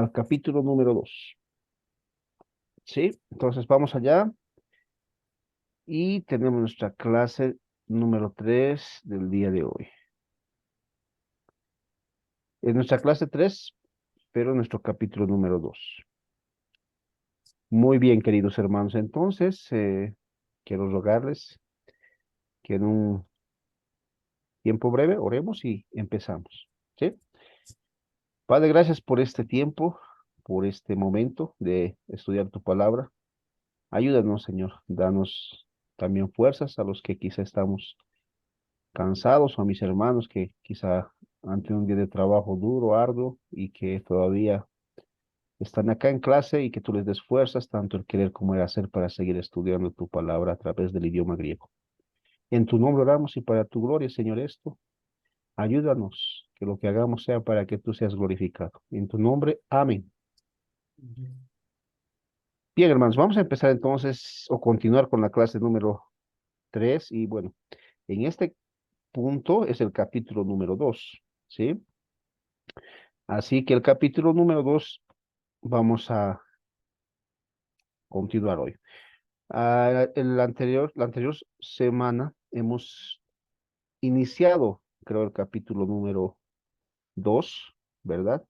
al capítulo número 2. ¿Sí? Entonces vamos allá y tenemos nuestra clase número 3 del día de hoy. Es nuestra clase 3, pero nuestro capítulo número 2. Muy bien, queridos hermanos. Entonces, quiero rogarles que en un tiempo breve oremos y empezamos. ¿Sí? Padre, gracias por este tiempo, por este momento de estudiar tu palabra. Ayúdanos, Señor. Danos también fuerzas a los que quizá estamos cansados, o a mis hermanos que quizá han tenido un día de trabajo duro, arduo, y que todavía están acá en clase y que tú les des fuerzas, tanto el querer como el hacer para seguir estudiando tu palabra a través del idioma griego. En tu nombre oramos y para tu gloria, Señor, esto. Ayúdanos, que lo que hagamos sea para que tú seas glorificado. En tu nombre, amén. Bien, hermanos, vamos a empezar entonces o continuar con la clase número 3 y bueno, en este punto es el capítulo número 2, ¿sí? Así que el capítulo número 2 vamos a continuar hoy. En la anterior semana hemos iniciado, creo, el capítulo número 2, ¿verdad?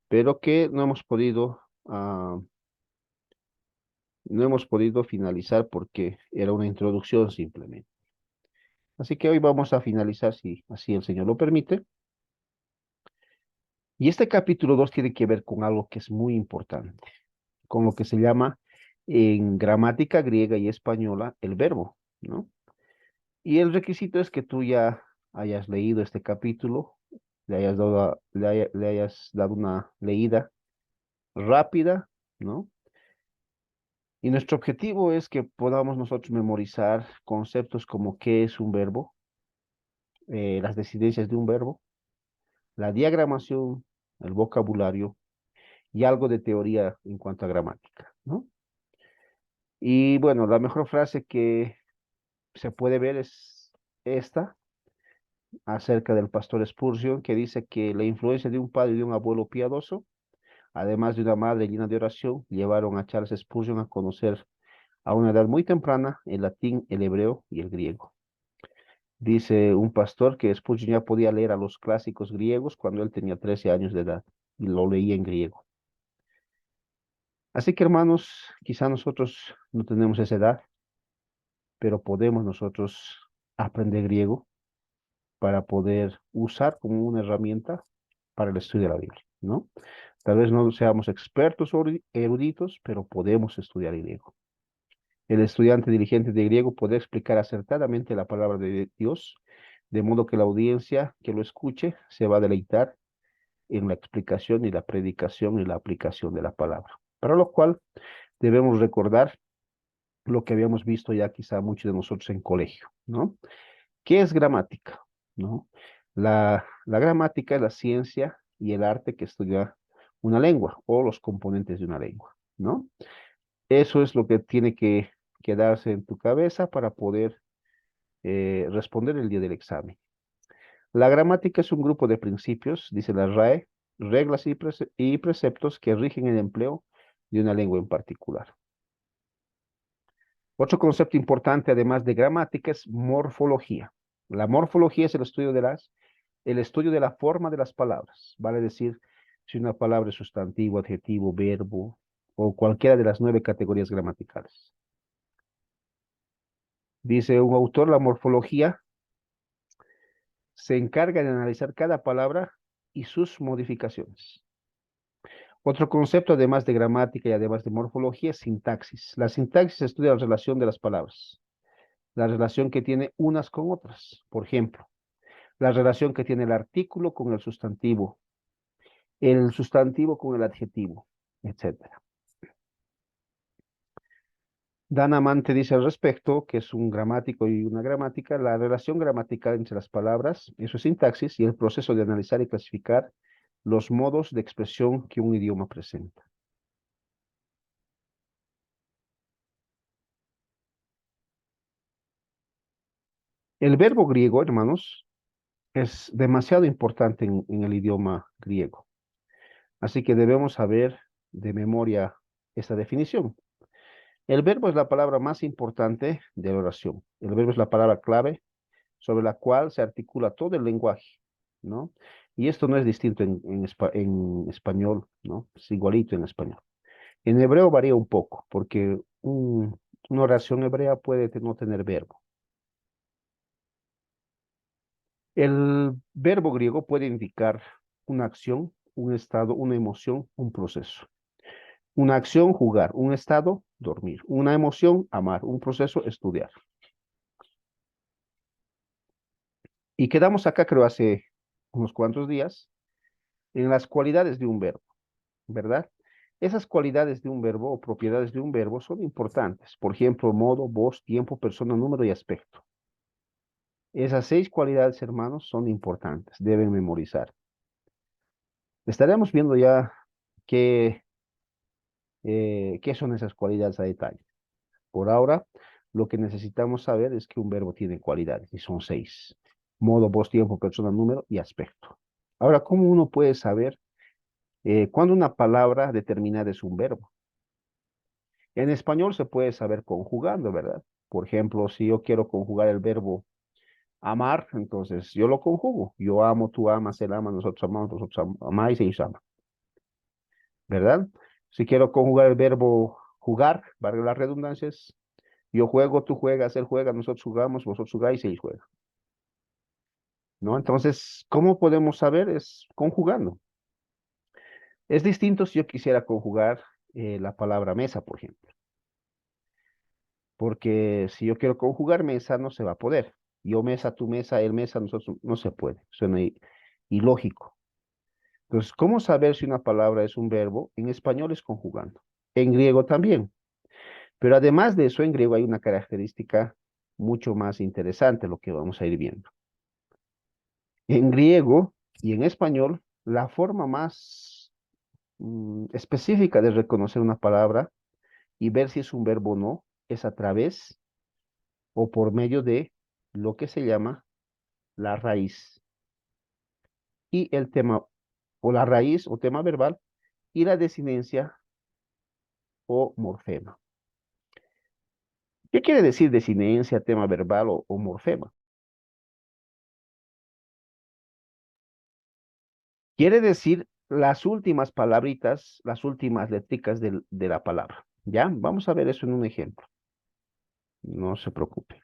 Pero que no hemos podido finalizar porque era una introducción simplemente. Así que hoy vamos a finalizar, si así el Señor lo permite. Y este capítulo 2 tiene que ver con algo que es muy importante, con lo que se llama en gramática griega y española el verbo, ¿no? Y el requisito es que tú ya hayas leído este capítulo, le hayas dado una leída rápida, ¿no? Y nuestro objetivo es que podamos nosotros memorizar conceptos como qué es un verbo, las decidencias de un verbo, la diagramación, el vocabulario y algo de teoría en cuanto a gramática, ¿no? Y bueno, la mejor frase que se puede ver es esta, acerca del pastor Spurgeon, que dice que la influencia de un padre y de un abuelo piadoso, además de una madre llena de oración, llevaron a Charles Spurgeon a conocer a una edad muy temprana el latín, el hebreo y el griego. Dice un pastor que Spurgeon ya podía leer a los clásicos griegos cuando él tenía 13 años de edad y lo leía en griego. Así que hermanos, quizá nosotros no tenemos esa edad, pero podemos nosotros aprender griego para poder usar como una herramienta para el estudio de la Biblia, ¿no? Tal vez no seamos expertos o eruditos, pero podemos estudiar griego. El estudiante diligente de griego puede explicar acertadamente la palabra de Dios, de modo que la audiencia que lo escuche se va a deleitar en la explicación y la predicación y la aplicación de la palabra. Para lo cual debemos recordar lo que habíamos visto ya quizá muchos de nosotros en colegio, ¿no? ¿Qué es gramática? ¿No? La gramática es la ciencia y el arte que estudia una lengua o los componentes de una lengua, ¿no? Eso es lo que tiene que quedarse en tu cabeza para poder responder el día del examen. La gramática es un grupo de principios, dice la RAE, reglas y preceptos que rigen el empleo de una lengua en particular. Otro concepto importante, además de gramática, es morfología. La morfología es el estudio de la forma de las palabras, vale decir, si una palabra es sustantivo, adjetivo, verbo, o cualquiera de las 9 categorías gramaticales. Dice un autor, la morfología se encarga de analizar cada palabra y sus modificaciones. Otro concepto, además de gramática y además de morfología, es sintaxis. La sintaxis estudia la relación de las palabras, la relación que tiene unas con otras. Por ejemplo, la relación que tiene el artículo con el sustantivo con el adjetivo, etcétera. Dan Amante dice al respecto, que es un gramático y una gramática, la relación gramatical entre las palabras, eso es sintaxis, y el proceso de analizar y clasificar los modos de expresión que un idioma presenta. El verbo griego, hermanos, es demasiado importante en el idioma griego. Así que debemos saber de memoria esta definición. El verbo es la palabra más importante de la oración. El verbo es la palabra clave sobre la cual se articula todo el lenguaje, ¿no? Y esto no es distinto en español, ¿no? Es igualito en español. En hebreo varía un poco, porque una oración hebrea puede no tener verbo. El verbo griego puede indicar una acción, un estado, una emoción, un proceso. Una acción, jugar. Un estado, dormir. Una emoción, amar. Un proceso, estudiar. Y quedamos acá, creo, hace unos cuantos días, en las cualidades de un verbo, ¿verdad? Esas cualidades de un verbo o propiedades de un verbo son importantes. Por ejemplo, modo, voz, tiempo, persona, número y aspecto. Esas 6 cualidades, hermanos, son importantes. Deben memorizar. Estaremos viendo ya qué, qué son esas cualidades a detalle. Por ahora, lo que necesitamos saber es que un verbo tiene cualidades y son 6. Modo, voz, tiempo, persona, número y aspecto. Ahora, ¿cómo uno puede saber cuándo una palabra determinada es un verbo? En español se puede saber conjugando, ¿verdad? Por ejemplo, si yo quiero conjugar el verbo amar, entonces yo lo conjugo. Yo amo, tú amas, él ama, nosotros amamos, vosotros amáis, ellos aman, ¿verdad? Si quiero conjugar el verbo jugar, valga las redundancias, yo juego, tú juegas, él juega, nosotros jugamos, vosotros jugáis, ellos juegan, ¿no? Entonces, ¿cómo podemos saber? Es conjugando. Es distinto si yo quisiera conjugar la palabra mesa, por ejemplo, porque si yo quiero conjugar mesa, no se va a poder. Yo mesa, tú mesa, él mesa, nosotros no se puede. Suena ilógico. Entonces, ¿cómo saber si una palabra es un verbo? En español es conjugando. En griego también. Pero además de eso, en griego hay una característica mucho más interesante, lo que vamos a ir viendo. En griego y en español, la forma más específica de reconocer una palabra y ver si es un verbo o no es a través o por medio de lo que se llama la raíz y el tema, o la raíz o tema verbal y la desinencia o morfema. ¿Qué quiere decir desinencia, tema verbal o morfema? Quiere decir las últimas palabritas, las últimas letricas de la palabra. ¿Ya? Vamos a ver eso en un ejemplo. No se preocupe.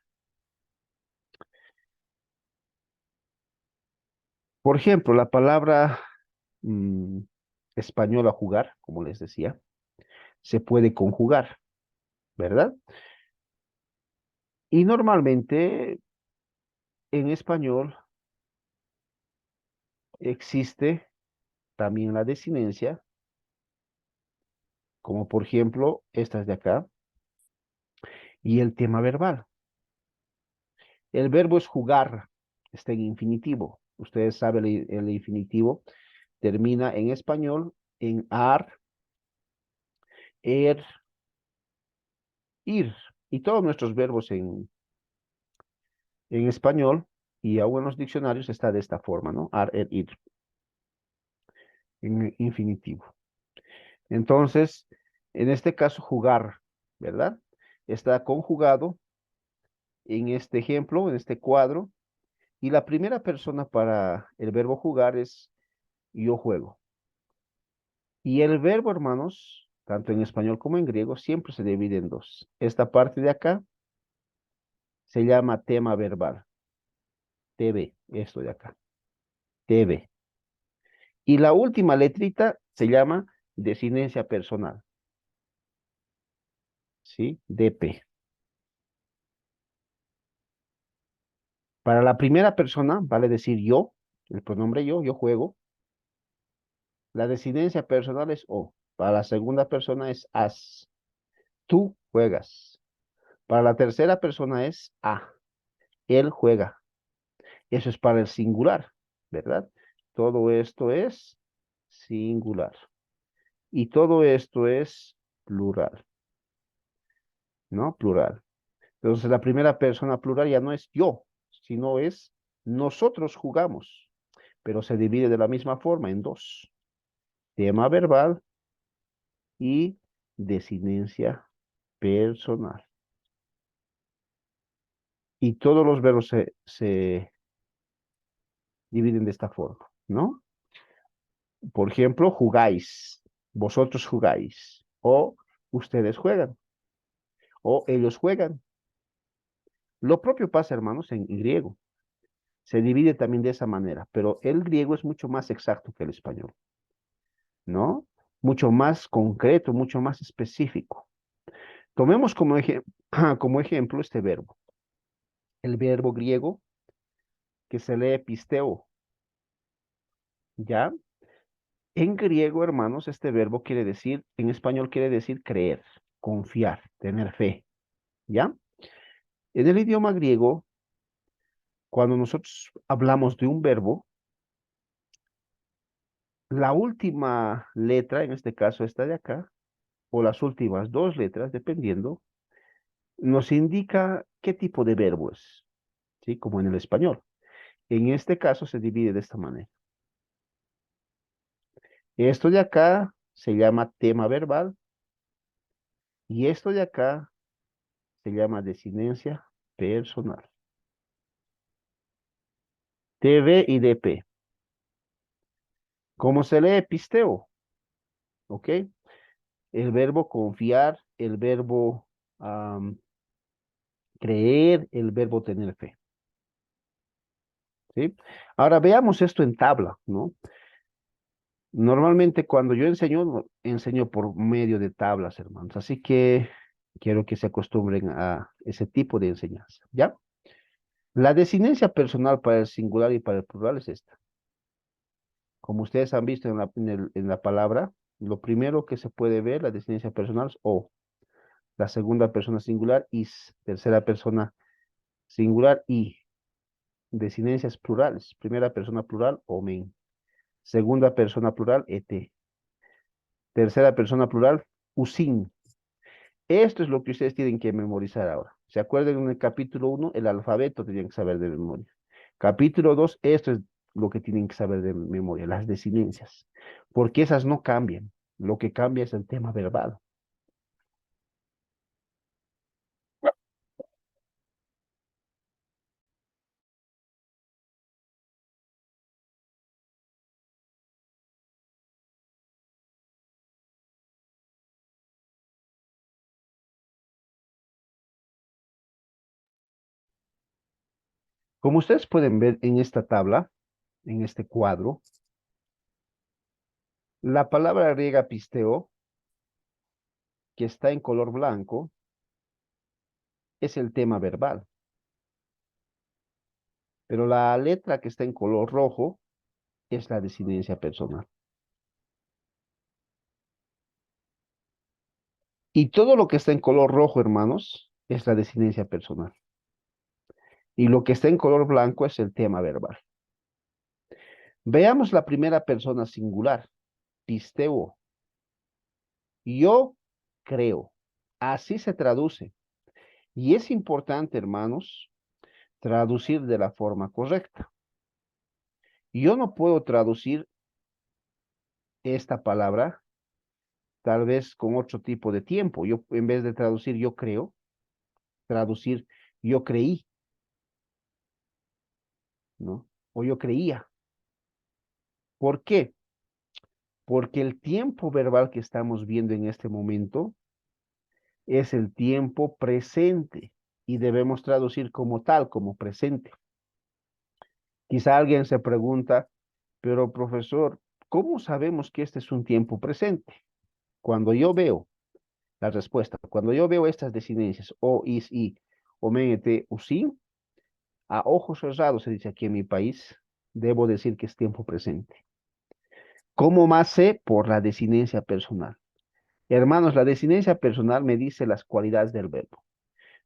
Por ejemplo, la palabra mm, española jugar, como les decía, se puede conjugar, ¿verdad? Y normalmente en español existe también la desinencia, como por ejemplo estas de acá, y el tema verbal. El verbo es jugar, está en infinitivo. Ustedes saben el infinitivo termina en español en ar, er, ir. Y todos nuestros verbos en español y aún en los diccionarios está de esta forma, ¿no? Ar, er, ir, en infinitivo. Entonces, en este caso, jugar, ¿verdad? Está conjugado en este ejemplo, en este cuadro, y la primera persona para el verbo jugar es yo juego. Y el verbo, hermanos, tanto en español como en griego, siempre se divide en dos. Esta parte de acá se llama tema verbal, TV, esto de acá, TV. Y la última letrita se llama desinencia personal, ¿sí? DP. Para la primera persona, vale decir yo, el pronombre yo juego. La desinencia personal es O. Para la segunda persona es as. Tú juegas. Para la tercera persona es a. Él juega. Eso es para el singular, ¿verdad? Todo esto es singular. Y todo esto es plural, ¿no? Plural. Entonces la primera persona plural ya no es yo, sino es nosotros jugamos, pero se divide de la misma forma en dos. tema verbal y desinencia personal. Y todos los verbos se dividen de esta forma, ¿no? Por ejemplo, jugáis, vosotros jugáis, o ustedes juegan, o ellos juegan. Lo propio pasa, hermanos, en griego. Se divide también de esa manera, pero el griego es mucho más exacto que el español, ¿no? Mucho más concreto, mucho más específico. Tomemos como ejemplo este verbo. El verbo griego que se lee pisteo, ¿ya? En griego, hermanos, este verbo quiere decir, en español quiere decir creer, confiar, tener fe, ¿ya? En el idioma griego, cuando nosotros hablamos de un verbo, la última letra, en este caso esta de acá, o las últimas dos letras, dependiendo, nos indica qué tipo de verbo es, ¿sí? Como en el español. En este caso se divide de esta manera. Esto de acá se llama tema verbal y esto de acá se llama desinencia personal. TV y DP. ¿Cómo se lee? Pisteo, ¿ok? El verbo confiar, el verbo creer, el verbo tener fe, ¿sí? Ahora veamos esto en tabla, ¿no? Normalmente cuando yo enseño, enseño por medio de tablas, hermanos. Así que quiero que se acostumbren a ese tipo de enseñanza, ¿ya? La desinencia personal para el singular y para el plural es esta. Como ustedes han visto en la palabra, lo primero que se puede ver, la desinencia personal es o. La segunda persona singular, is. Tercera persona singular, y. Desinencias plurales. Primera persona plural, omen. Segunda persona plural, et. Tercera persona plural, usin. Esto es lo que ustedes tienen que memorizar ahora. ¿Se acuerdan en el capítulo 1? El alfabeto tenían que saber de memoria. Capítulo 2, esto es lo que tienen que saber de memoria, las desinencias. Porque esas no cambian. Lo que cambia es el tema verbal. Como ustedes pueden ver en esta tabla, en este cuadro, la palabra griega pisteo, que está en color blanco, es el tema verbal. Pero la letra que está en color rojo es la desinencia personal. Y todo lo que está en color rojo, hermanos, es la desinencia personal. Y lo que está en color blanco es el tema verbal. Veamos la primera persona singular, pisteo. Yo creo. Así se traduce. Y es importante, hermanos, traducir de la forma correcta. Yo no puedo traducir esta palabra tal vez con otro tipo de tiempo. Yo, en vez de traducir yo creo, traducir yo creí, ¿no? O yo creía. ¿Por qué? Porque el tiempo verbal que estamos viendo en este momento es el tiempo presente y debemos traducir como tal, como presente. Quizá alguien se pregunta, pero profesor, ¿cómo sabemos que este es un tiempo presente? Cuando yo veo la respuesta, cuando yo veo estas desinencias, o, is, y, o, men, et, usin, a ojos cerrados, se dice aquí en mi país, debo decir que es tiempo presente. ¿Cómo más sé? Por la desinencia personal. Hermanos, la desinencia personal me dice las cualidades del verbo.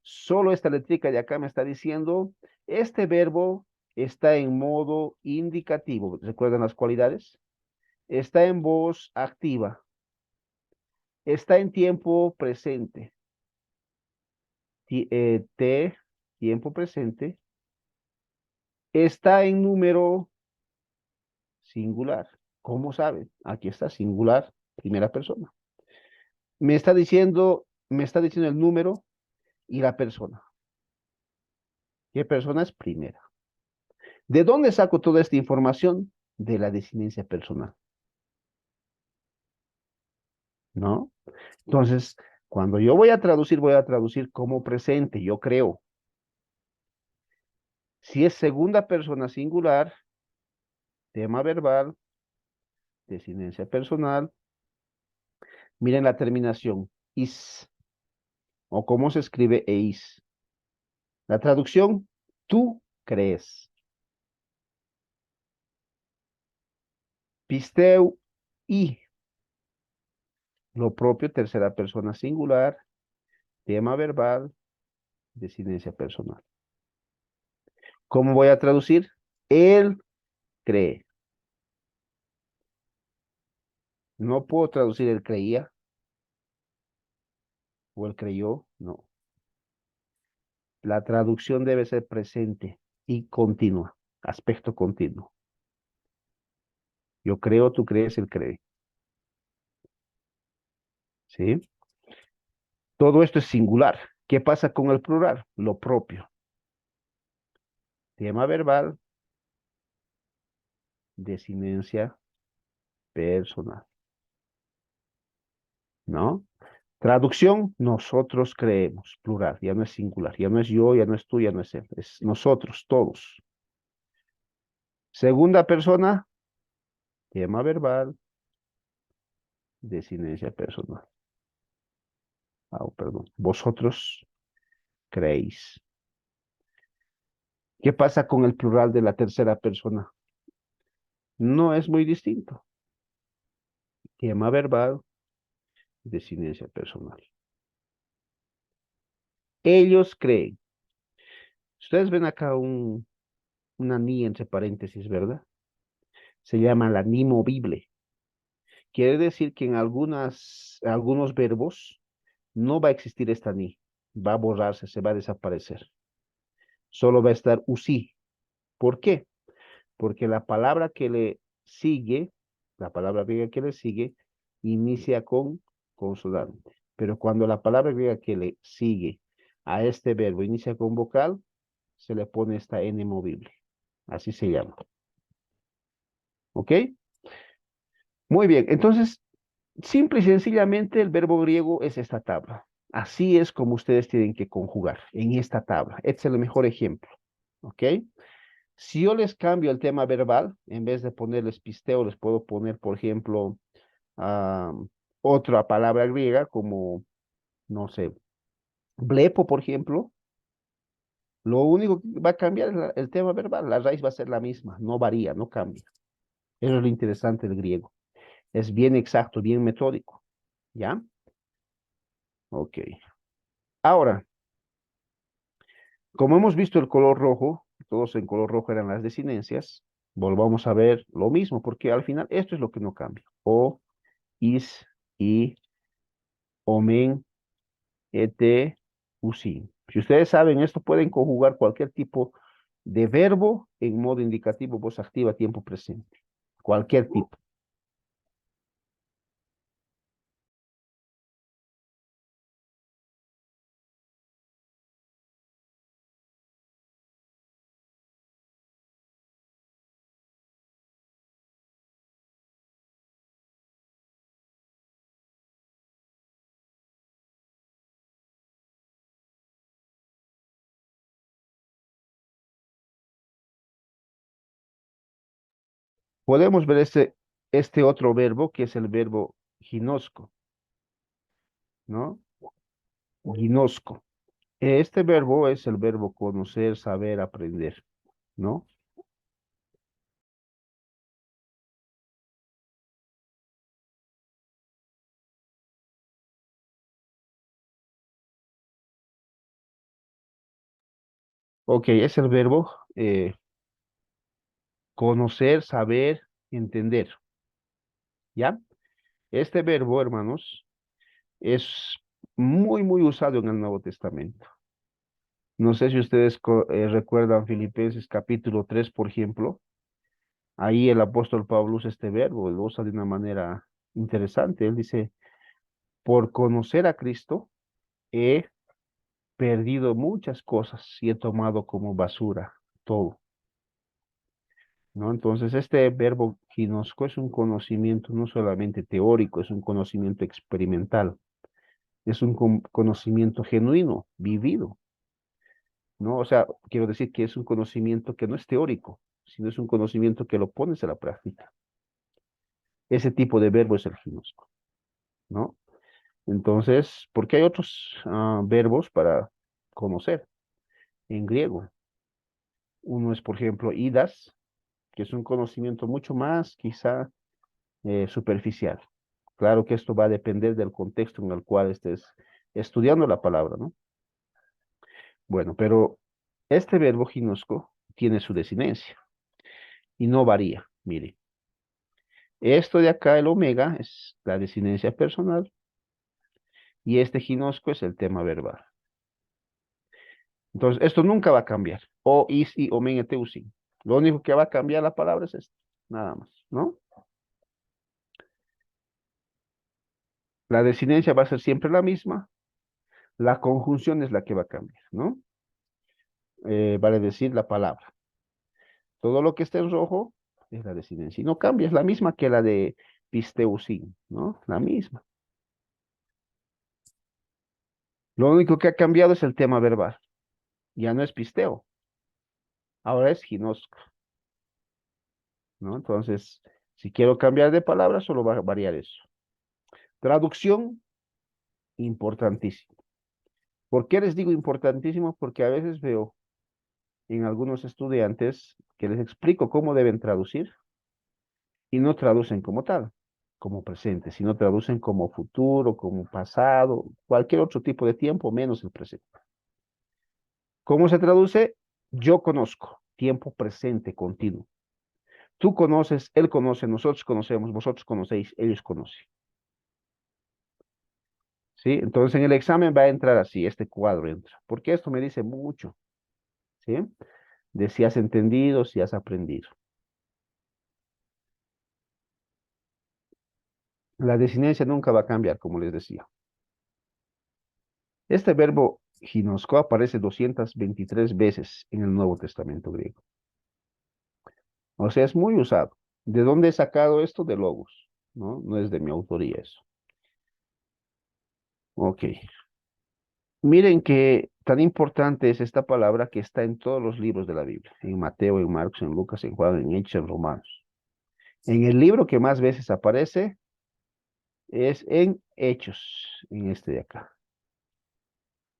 Solo esta letrica de acá me está diciendo, este verbo está en modo indicativo. ¿Recuerdan las cualidades? Está en voz activa. Está en tiempo presente. T, tiempo presente. Está en número singular. ¿Cómo sabe? Aquí está singular, primera persona. Me está diciendo el número y la persona. ¿Qué persona es primera? ¿De dónde saco toda esta información? De la desinencia personal, ¿no? Entonces, cuando yo voy a traducir como presente, yo creo. Si es segunda persona singular, tema verbal, desinencia personal, miren la terminación, is, o cómo se escribe eis. La traducción, tú crees. Pisteu y lo propio, tercera persona singular, tema verbal, desinencia personal. ¿Cómo voy a traducir? Él cree. No puedo traducir él creía o él creyó, no. La traducción debe ser presente y continua, aspecto continuo. Yo creo, tú crees, él cree. ¿Sí? Todo esto es singular. ¿Qué pasa con el plural? Lo propio. Tema verbal, desinencia personal. ¿No? Traducción, nosotros creemos, plural, ya no es singular, ya no es yo, ya no es tú, ya no es él, es nosotros, todos. Segunda persona, tema verbal, desinencia personal. Ah, perdón, vosotros creéis. ¿Qué pasa con el plural de la tercera persona? No es muy distinto. Tema verbal, desinencia personal. Ellos creen. Ustedes ven acá una ni entre paréntesis, ¿verdad? Se llama la ni movible. Quiere decir que en algunos verbos no va a existir esta ni. Va a borrarse, se va a desaparecer. Solo va a estar usi. ¿Por qué? Porque la palabra que le sigue, la palabra griega que le sigue, inicia con consonante. Pero cuando la palabra griega que le sigue a este verbo inicia con vocal, se le pone esta n movible. Así se llama. ¿Ok? Muy bien. Entonces, simple y sencillamente el verbo griego es esta tabla. Así es como ustedes tienen que conjugar en esta tabla. Este es el mejor ejemplo. ¿Ok? Si yo les cambio el tema verbal, en vez de ponerles pisteo, les puedo poner, por ejemplo, ah, otra palabra griega como, no sé, blepo, por ejemplo. Lo único que va a cambiar es el tema verbal. La raíz va a ser la misma, no varía, no cambia. Eso es lo interesante del griego. Es bien exacto, bien metódico. ¿Ya? Ok. Ahora, como hemos visto el color rojo, todos en color rojo eran las desinencias, volvamos a ver lo mismo, porque al final esto es lo que no cambia. O, is, y, omen, et, usin. Si ustedes saben esto, pueden conjugar cualquier tipo de verbo en modo indicativo, voz activa, tiempo presente. Cualquier tipo. Podemos ver este otro verbo, que es el verbo ginosco, ¿no? Ginosco. Este verbo es el verbo conocer, saber, aprender, ¿no? Ok, es el verbo conocer, saber, entender, ¿ya? Este verbo, hermanos, es muy, muy usado en el Nuevo Testamento. No sé si ustedes recuerdan Filipenses capítulo 3, por ejemplo, Ahí el apóstol Pablo usa este verbo, lo usa de una manera interesante. Él dice, por conocer a Cristo, he perdido muchas cosas y he tomado como basura todo, ¿no? Entonces, este verbo ginosco es un conocimiento no solamente teórico, es un conocimiento experimental, es un conocimiento genuino, vivido, ¿no? O sea, quiero decir que es un conocimiento que no es teórico, sino es un conocimiento que lo pones a la práctica. Ese tipo de verbo es el ginosco, ¿no? Entonces, porque hay otros verbos para conocer en griego. Uno es, por ejemplo, idas, que es un conocimiento mucho más quizá superficial. Claro que esto va a depender del contexto en el cual estés estudiando la palabra, ¿no? Bueno, pero este verbo ginosco tiene su desinencia y no varía. Mire, esto de acá, el omega, es la desinencia personal y este ginosco es el tema verbal. Entonces, esto nunca va a cambiar. O, is, y, omen, eteusin. Lo único que va a cambiar la palabra es esto, nada más, ¿no? La desinencia va a ser siempre la misma, la conjunción es la que va a cambiar, ¿no? Vale decir la palabra. Todo lo que está en rojo es la desinencia. Y no cambia, es la misma que la de pisteusin, ¿no? La misma. Lo único que ha cambiado es el tema verbal. Ya no es pisteo, ahora es ginosco, ¿no? Entonces, si quiero cambiar de palabra, solo va a variar eso. Traducción, importantísimo. ¿Por qué les digo importantísimo? Porque a veces veo en algunos estudiantes que les explico cómo deben traducir y no traducen como tal, como presente, sino traducen como futuro, como pasado, cualquier otro tipo de tiempo, menos el presente. ¿Cómo se traduce? Yo conozco, tiempo presente continuo. Tú conoces, él conoce, nosotros conocemos, vosotros conocéis, ellos conocen. ¿Sí? Entonces en el examen va a entrar así, este cuadro entra, porque esto me dice mucho, ¿sí? De si has entendido, si has aprendido. La desinencia nunca va a cambiar, como les decía. Este verbo ginosco aparece 223 veces en el Nuevo Testamento griego. O sea, es muy usado. ¿De dónde he sacado esto? De Logos, ¿no? No es de mi autoría eso. Ok. Miren que tan importante es esta palabra que está en todos los libros de la Biblia. En Mateo, en Marcos, en Lucas, en Juan, en Hechos, en Romanos. En el libro que más veces aparece es en Hechos, en este de acá.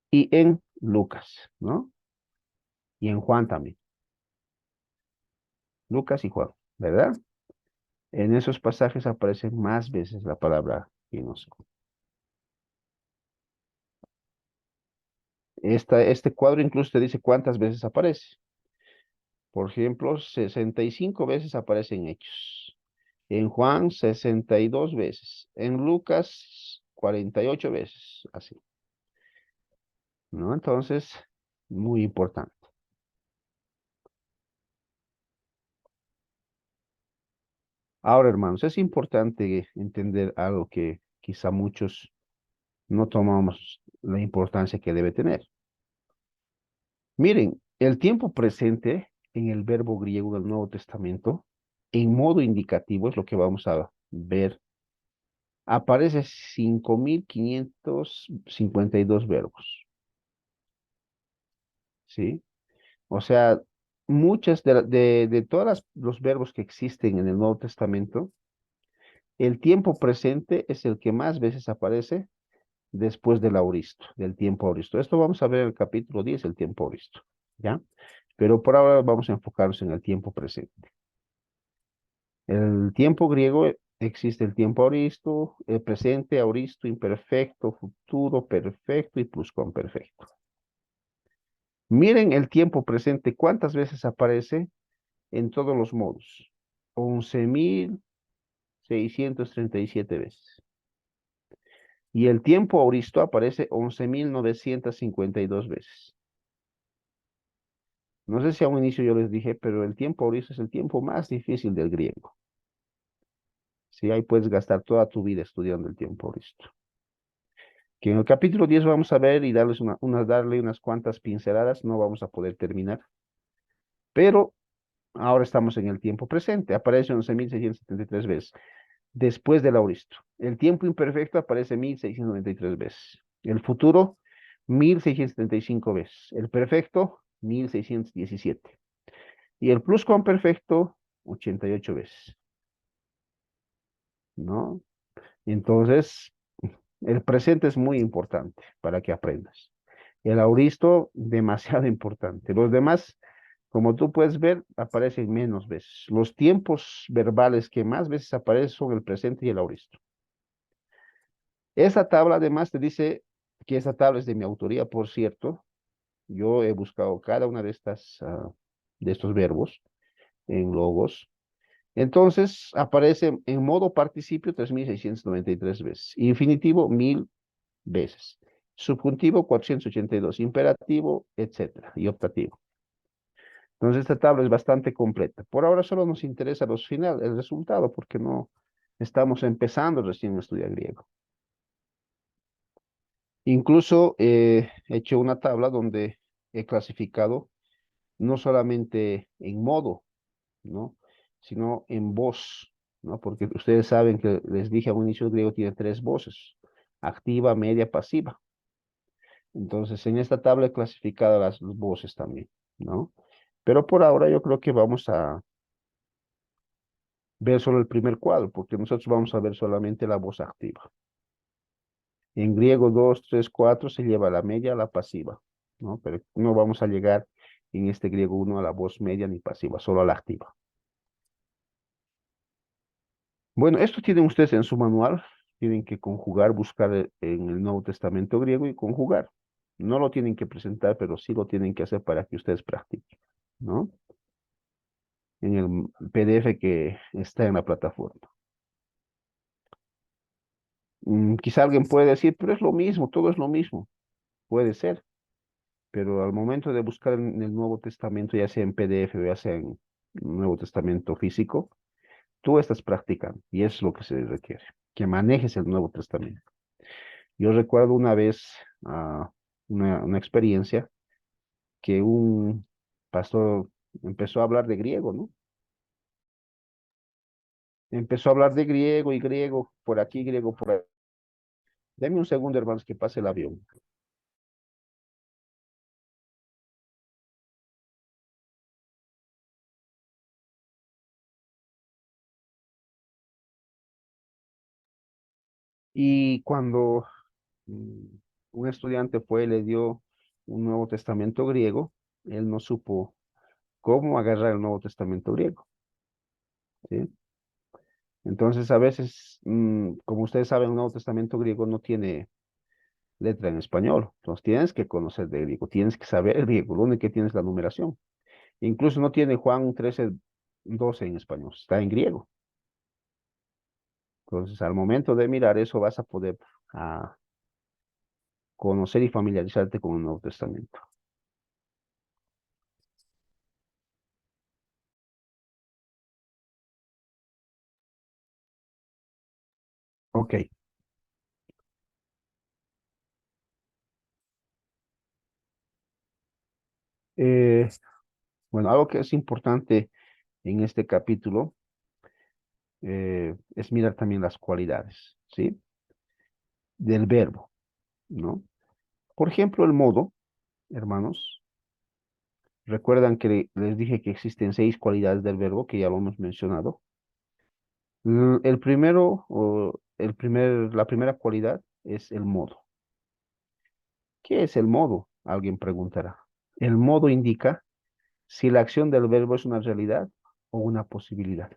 Y en Lucas, ¿no? Y en Juan también. Lucas y Juan, ¿verdad? En esos pasajes aparece más veces la palabra ginosco. Este cuadro incluso te dice cuántas veces aparece. Por ejemplo, 65 veces aparece en Hechos. En Juan, 62 veces. En Lucas, 48 veces. Así, ¿no? Entonces, muy importante. Ahora, hermanos, es importante entender algo que quizá muchos no tomamos la importancia que debe tener. Miren, el tiempo presente en el verbo griego del Nuevo Testamento, en modo indicativo, es lo que vamos a ver, aparece 5.552 verbos, ¿sí? O sea, muchas de todos los verbos que existen en el Nuevo Testamento, el tiempo presente es el que más veces aparece después del auristo, del tiempo auristo. Esto vamos a ver en el capítulo 10, el tiempo auristo, ¿ya? Pero por ahora vamos a enfocarnos en el tiempo presente. El tiempo griego existe el tiempo auristo, el presente, auristo, imperfecto, futuro, perfecto y pluscuamperfecto. Miren el tiempo presente, cuántas veces aparece en todos los modos. 11.637 veces. Y el tiempo auristo aparece 11.952 veces. No sé si a un inicio yo les dije, pero el tiempo auristo es el tiempo más difícil del griego. Sí, ahí puedes gastar toda tu vida estudiando el tiempo auristo. Que en el capítulo 10 vamos a ver y darles darle unas cuantas pinceladas, no vamos a poder terminar, pero ahora estamos en el tiempo presente, aparece 11.673 veces, después del auristo. El tiempo imperfecto aparece 1.693 veces. El futuro, 1.675 veces. El perfecto, 1.617. Y el pluscuamperfecto, 88 veces, ¿no? Entonces, el presente es muy importante para que aprendas. El auristo, demasiado importante. Los demás, como tú puedes ver, aparecen menos veces. Los tiempos verbales que más veces aparecen son el presente y el auristo. Esta tabla además te dice que esta tabla es de mi autoría, por cierto. Yo he buscado cada una de estos verbos en logos. Entonces aparece en modo participio 3.693 veces. Infinitivo 1.000 veces. Subjuntivo 482. Imperativo, etcétera. Y optativo. Entonces esta tabla es bastante completa. Por ahora solo nos interesa el resultado, porque no estamos empezando recién a estudiar griego. Incluso he hecho una tabla donde he clasificado no solamente en modo, ¿no? Sino en voz, ¿no? Porque ustedes saben que les dije a un inicio el griego tiene tres voces, activa, media, pasiva. Entonces en esta tabla he clasificado las voces también, ¿no? Pero por ahora yo creo que vamos a ver solo el primer cuadro, porque nosotros vamos a ver solamente la voz activa. En griego 2, 3, 4 se lleva la media a la pasiva, ¿no? Pero no vamos a llegar en este griego 1 a la voz media ni pasiva, solo a la activa. Bueno, esto tienen ustedes en su manual, tienen que conjugar, buscar en el Nuevo Testamento griego y conjugar. No lo tienen que presentar, pero sí lo tienen que hacer para que ustedes practiquen, ¿no? En el PDF que está en la plataforma. Quizá alguien puede decir, pero es lo mismo, todo es lo mismo. Puede ser, pero al momento de buscar en el Nuevo Testamento, ya sea en PDF o ya sea en Nuevo Testamento físico, tú estás practicando y es lo que se requiere, que manejes el Nuevo Testamento. Yo recuerdo una vez una experiencia que un pastor empezó a hablar de griego, ¿no? Empezó a hablar de griego y griego por aquí, griego por ahí. Deme un segundo, hermanos, que pase el avión. Y cuando mm, un estudiante fue y le dio un Nuevo Testamento griego, él no supo cómo agarrar el Nuevo Testamento griego, ¿sí? Entonces, a veces, como ustedes saben, el Nuevo Testamento griego no tiene letra en español. Entonces, tienes que conocer de griego, tienes que saber el griego, lo único que tienes es la numeración. Incluso no tiene Juan 13:12 en español, está en griego. Entonces, al momento de mirar eso, vas a poder ah, conocer y familiarizarte con el Nuevo Testamento. Ok. Eh, bueno, algo que es importante en este capítulo es mirar también las cualidades, ¿sí? Del verbo, ¿no? Por ejemplo, el modo, hermanos, recuerdan que les dije que existen 6 cualidades del verbo, que ya lo hemos mencionado. El primero, la primera cualidad es el modo. ¿Qué es el modo? Alguien preguntará. El modo indica si la acción del verbo es una realidad o una posibilidad.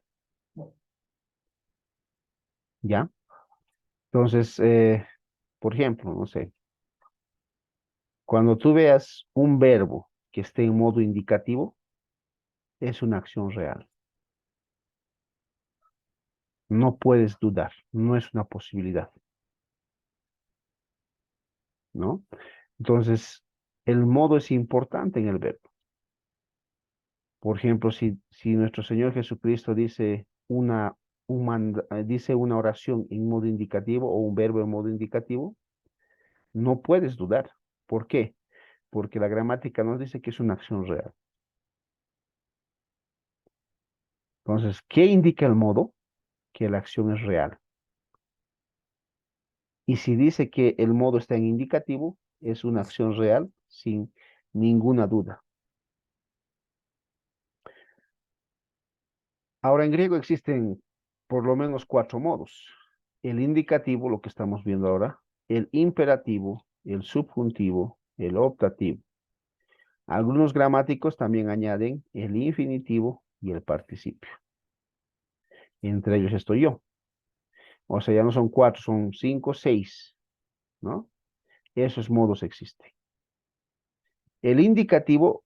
¿Ya? Entonces, por ejemplo, no sé, cuando tú veas un verbo que esté en modo indicativo, es una acción real. No puedes dudar, no es una posibilidad, ¿no? Entonces, el modo es importante en el verbo. Por ejemplo, si nuestro Señor Jesucristo dice dice una oración en modo indicativo o un verbo en modo indicativo, no puedes dudar. ¿Por qué? Porque la gramática nos dice que es una acción real. Entonces, ¿qué indica el modo? Que la acción es real. Y si dice que el modo está en indicativo, es una acción real sin ninguna duda. Ahora, en griego existen por lo menos 4 modos. El indicativo, lo que estamos viendo ahora, el imperativo, el subjuntivo, el optativo. Algunos gramáticos también añaden el infinitivo y el participio. Entre ellos estoy yo. O sea, ya no son 4, son 5, 6, ¿no? Esos modos existen. El indicativo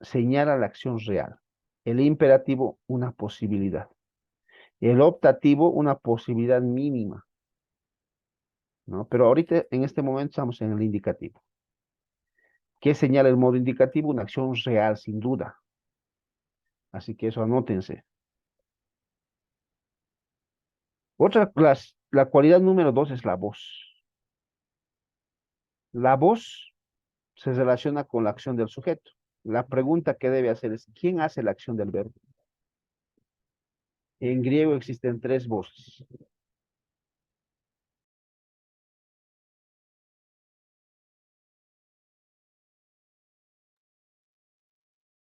señala la acción real. El imperativo, una posibilidad. El optativo, una posibilidad mínima, ¿no? Pero ahorita, en este momento, estamos en el indicativo. ¿Qué señala el modo indicativo? Una acción real, sin duda. Así que eso anótense. La cualidad número 2 es la voz. La voz se relaciona con la acción del sujeto. La pregunta que debe hacer es, ¿quién hace la acción del verbo? En griego existen 3 voces.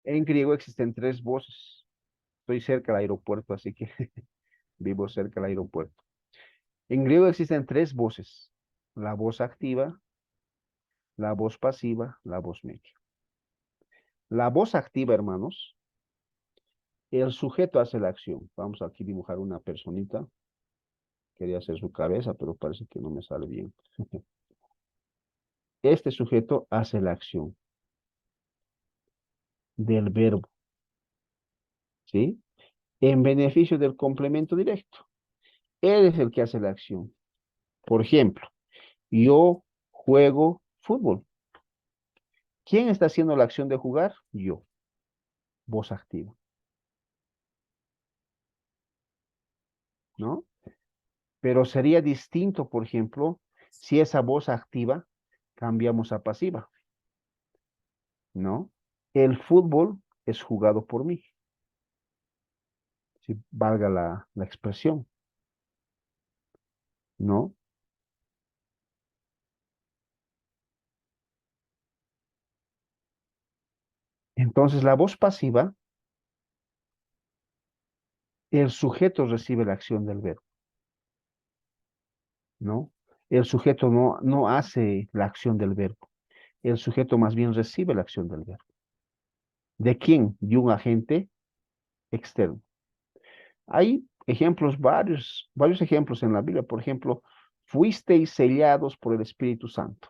En griego existen 3 voces. Estoy cerca del aeropuerto, así que vivo cerca del aeropuerto. En griego existen 3 voces. La voz activa, la voz pasiva, la voz media. La voz activa, hermanos, el sujeto hace la acción. Vamos aquí a dibujar una personita. Quería hacer su cabeza, pero parece que no me sale bien. Este sujeto hace la acción del verbo, ¿sí? En beneficio del complemento directo. Él es el que hace la acción. Por ejemplo, yo juego fútbol. ¿Quién está haciendo la acción de jugar? Yo. Voz activa, ¿no? Pero sería distinto, por ejemplo, si esa voz activa cambiamos a pasiva, ¿no? El fútbol es jugado por mí, si valga la expresión, ¿no? Entonces, la voz pasiva, el sujeto recibe la acción del verbo, ¿no? El sujeto no hace la acción del verbo, el sujeto más bien recibe la acción del verbo. ¿De quién? De un agente externo. Hay ejemplos, varios ejemplos en la Biblia. Por ejemplo, fuisteis sellados por el Espíritu Santo.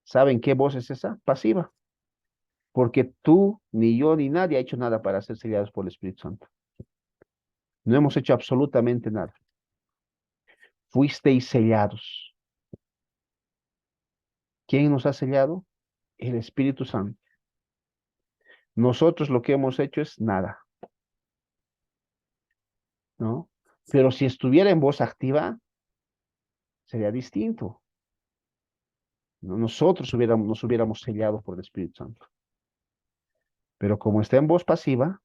¿Saben qué voz es esa? Pasiva. Porque tú, ni yo, ni nadie ha hecho nada para ser sellados por el Espíritu Santo. No hemos hecho absolutamente nada. Fuisteis sellados. ¿Quién nos ha sellado? El Espíritu Santo. Nosotros lo que hemos hecho es nada, ¿no? Pero si estuviera en voz activa, sería distinto, ¿no? Nos hubiéramos sellado por el Espíritu Santo. Pero como está en voz pasiva,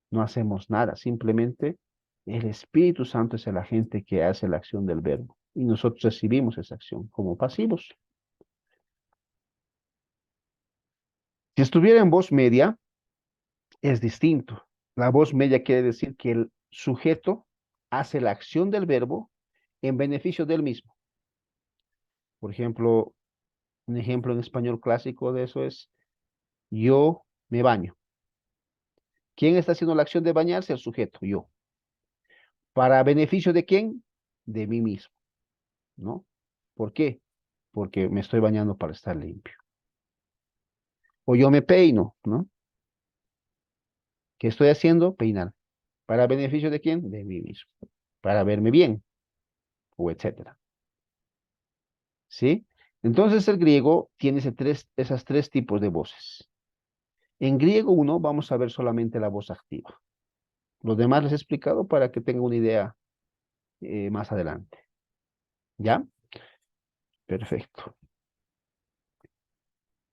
no hacemos nada, simplemente el Espíritu Santo es el agente que hace la acción del verbo y nosotros recibimos esa acción como pasivos. Si estuviera en voz media, es distinto. La voz media quiere decir que el sujeto hace la acción del verbo en beneficio del mismo. Por ejemplo, un ejemplo en español clásico de eso es yo me baño. ¿Quién está haciendo la acción de bañarse? El sujeto, yo. ¿Para beneficio de quién? De mí mismo, ¿no? ¿Por qué? Porque me estoy bañando para estar limpio. O yo me peino, ¿no? ¿Qué estoy haciendo? Peinar. ¿Para beneficio de quién? De mí mismo. Para verme bien, o etcétera. ¿Sí? Entonces el griego tiene esas 3 tipos de voces. En griego 1 vamos a ver solamente la voz activa. Los demás les he explicado para que tengan una idea más adelante. ¿Ya? Perfecto.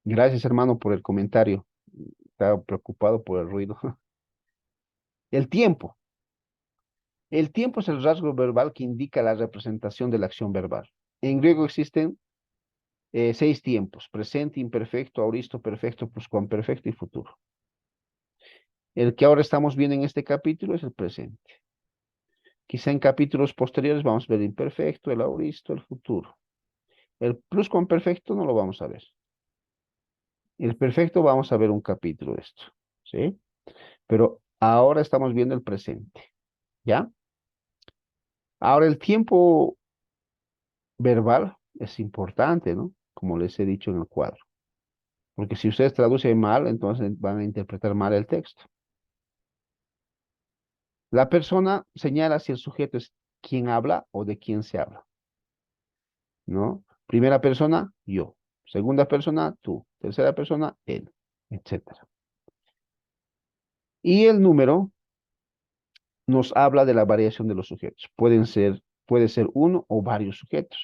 Gracias, hermano, por el comentario. Estaba preocupado por el ruido. El tiempo. El tiempo es el rasgo verbal que indica la representación de la acción verbal. En griego existen 6 tiempos: presente, imperfecto, auristo, perfecto, pluscuamperfecto y futuro. El que ahora estamos viendo en este capítulo es el presente. Quizá en capítulos posteriores vamos a ver el imperfecto, el auristo, el futuro. El pluscuamperfecto no lo vamos a ver. El perfecto vamos a ver un capítulo de esto, ¿sí? Pero ahora estamos viendo el presente, ¿ya? Ahora el tiempo verbal es importante, ¿no? Como les he dicho en el cuadro. Porque si ustedes traducen mal, entonces van a interpretar mal el texto. La persona señala si el sujeto es quien habla o de quién se habla, ¿no? Primera persona, yo. Segunda persona, tú. Tercera persona, él, etcétera. Y el número nos habla de la variación de los sujetos. Puede ser uno o varios sujetos.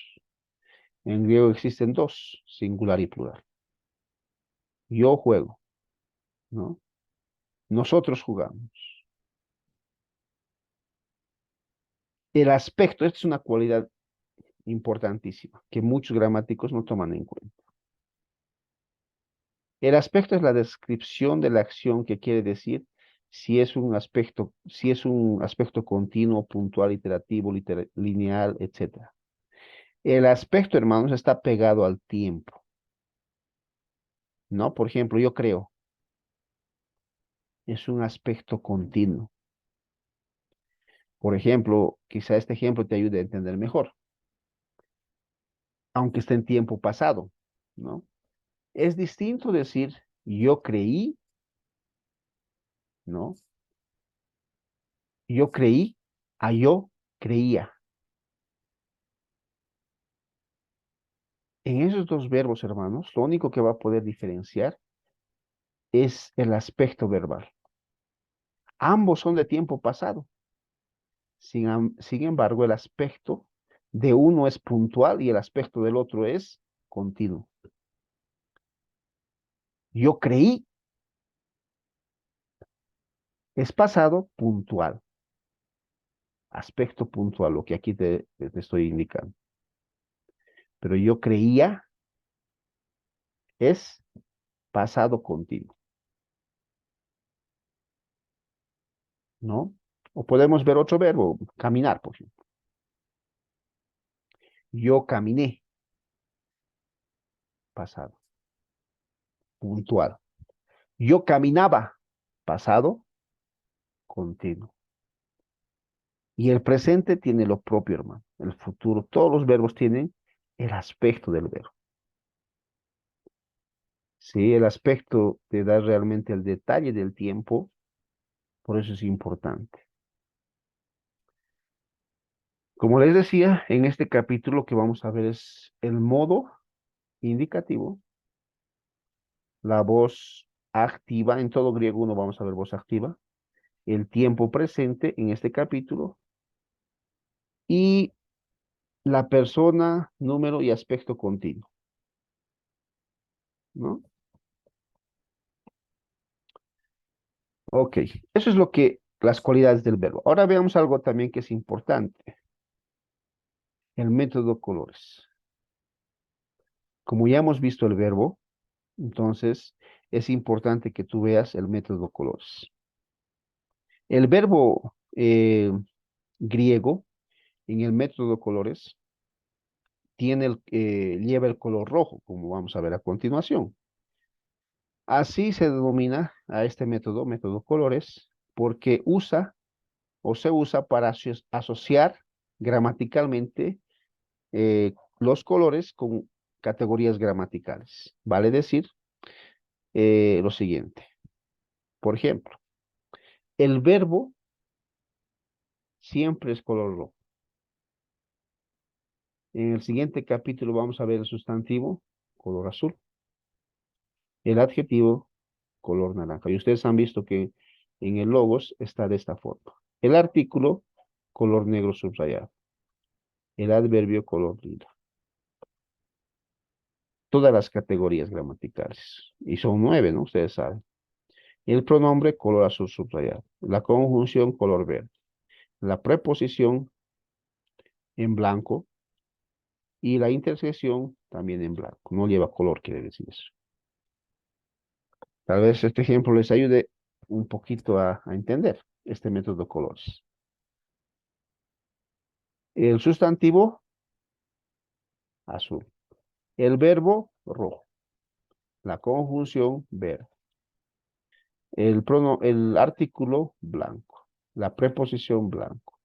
En griego existen dos, singular y plural. Yo juego, ¿no? Nosotros jugamos. El aspecto, esta es una cualidad importantísima que muchos gramáticos no toman en cuenta. El aspecto es la descripción de la acción, que quiere decir si es un aspecto continuo, puntual, iterativo, lineal, etcétera. El aspecto, hermanos, está pegado al tiempo, ¿no? Por ejemplo, yo creo, es un aspecto continuo. Por ejemplo, quizá este ejemplo te ayude a entender mejor, aunque esté en tiempo pasado, ¿no? Es distinto decir yo creí, ¿no? Yo creí a yo creía. En esos dos verbos, hermanos, lo único que va a poder diferenciar es el aspecto verbal. Ambos son de tiempo pasado. Sin embargo, el aspecto de uno es puntual y el aspecto del otro es continuo. Yo creí es pasado puntual, aspecto puntual, lo que aquí te estoy indicando. Pero yo creía es pasado continuo, ¿no? O podemos ver otro verbo, caminar, por ejemplo. Yo caminé, pasado, puntual. Yo caminaba, pasado, continuo. Y el presente tiene lo propio, hermano. El futuro, todos los verbos tienen el aspecto del verbo. Sí, el aspecto te da realmente el detalle del tiempo, por eso es importante. Como les decía, en este capítulo lo que vamos a ver es el modo indicativo, la voz activa. En todo griego uno vamos a ver voz activa, el tiempo presente en este capítulo y la persona, número y aspecto continuo, ¿no? Ok, eso es las cualidades del verbo. Ahora veamos algo también que es importante, el método colores. Como ya hemos visto el verbo, entonces es importante que tú veas el método colores. El verbo griego en el método colores lleva el color rojo, como vamos a ver a continuación. Así se denomina a este método colores, porque se usa para asociar gramaticalmente los colores con categorías gramaticales. Vale decir lo siguiente. Por ejemplo, el verbo siempre es color rojo. En el siguiente capítulo vamos a ver el sustantivo, color azul. El adjetivo, color naranja. Y ustedes han visto que en el logos está de esta forma. El artículo, color negro subrayado. El adverbio, color lila. Todas las categorías gramaticales. Y son 9, ¿no? Ustedes saben. El pronombre, color azul subrayado. La conjunción, color verde. La preposición en blanco y la intersección también en blanco. No lleva color, quiere decir eso. Tal vez este ejemplo les ayude un poquito a entender este método de colores. El sustantivo, azul. El verbo, rojo. La conjunción, verde. El artículo, blanco. La preposición, blanco.